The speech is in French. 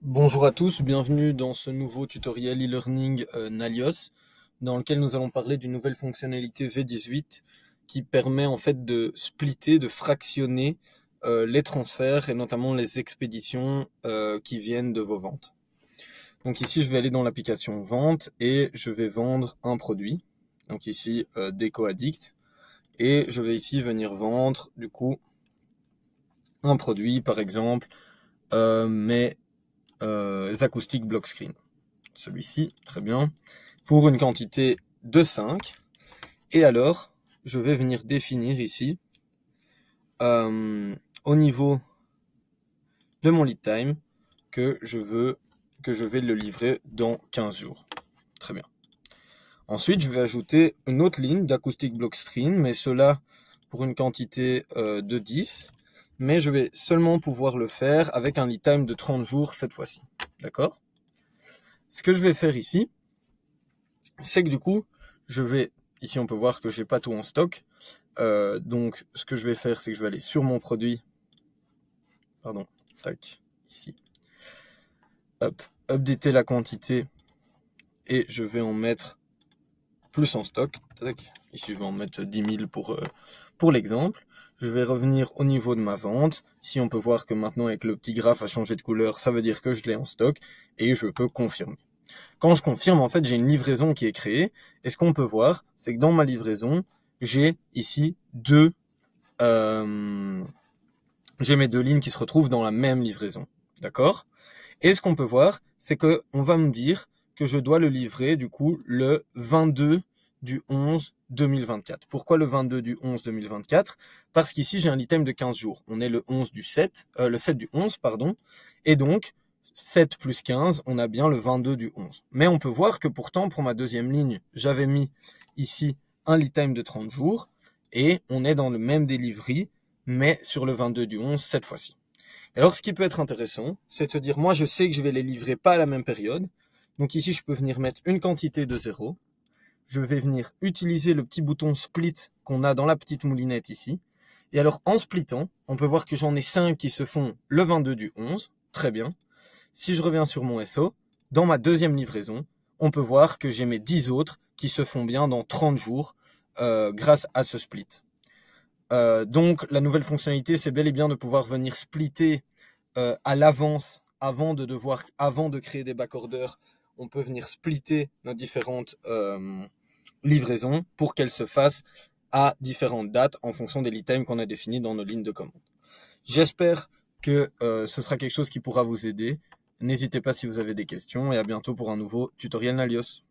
Bonjour à tous, bienvenue dans ce nouveau tutoriel e-learning Nalios, dans lequel nous allons parler d'une nouvelle fonctionnalité V18 qui permet en fait de splitter, de fractionner les transferts et notamment les expéditions qui viennent de vos ventes. Donc ici, je vais aller dans l'application vente et je vais vendre un produit. Donc ici, Déco Addict. Et je vais ici venir vendre du coup un produit, par exemple, mes acoustiques block screen. Celui-ci, très bien, pour une quantité de 5. Et alors, je vais venir définir ici, au niveau de mon lead time, que je vais le livrer dans 15 jours. Très bien. Ensuite, je vais ajouter une autre ligne d'acoustic block screen, mais cela pour une quantité de 10. Mais je vais seulement pouvoir le faire avec un lead time de 30 jours cette fois-ci. D'accord ? Ce que je vais faire ici, c'est que du coup, ici on peut voir que j'ai pas tout en stock. Donc, ce que je vais faire, c'est que je vais aller sur mon produit. Pardon, tac, ici. Hop, updater la quantité. Et je vais en mettre plus en stock. Tac, ici je vais en mettre 10 000 pour l'exemple. Je vais revenir au niveau de ma vente. Ici on peut voir que maintenant avec le petit graphe a changé de couleur, ça veut dire que je l'ai en stock. Et je peux confirmer. Quand je confirme, en fait, j'ai une livraison qui est créée. Et ce qu'on peut voir, c'est que dans ma livraison, j'ai ici j'ai mes deux lignes qui se retrouvent dans la même livraison. D'accord ? Et ce qu'on peut voir, c'est que on va me dire que je dois le livrer, du coup, le 22 du 11 2024. Pourquoi le 22 du 11 2024 ? Parce qu'ici, j'ai un item de 15 jours. On est le 7 du 11, pardon. Et donc, 7 plus 15, on a bien le 22 du 11. Mais on peut voir que pourtant, pour ma deuxième ligne, j'avais mis ici un lead time de 30 jours. Et on est dans le même delivery, mais sur le 22 du 11 cette fois-ci. Alors, ce qui peut être intéressant, c'est de se dire, moi, je sais que je vais les livrer pas à la même période. Donc ici, je peux venir mettre une quantité de 0. Je vais venir utiliser le petit bouton split qu'on a dans la petite moulinette ici. Et alors, en splittant, on peut voir que j'en ai 5 qui se font le 22 du 11. Très bien. Si je reviens sur mon SO, dans ma deuxième livraison, on peut voir que j'ai mes 10 autres qui se font bien dans 30 jours grâce à ce split. Donc, la nouvelle fonctionnalité, c'est bel et bien de pouvoir venir splitter à l'avance, avant de créer des backorders, on peut venir splitter nos différentes livraisons pour qu'elles se fassent à différentes dates en fonction des lead times qu'on a définis dans nos lignes de commande. J'espère que ce sera quelque chose qui pourra vous aider. N'hésitez pas si vous avez des questions et à bientôt pour un nouveau tutoriel Nalios.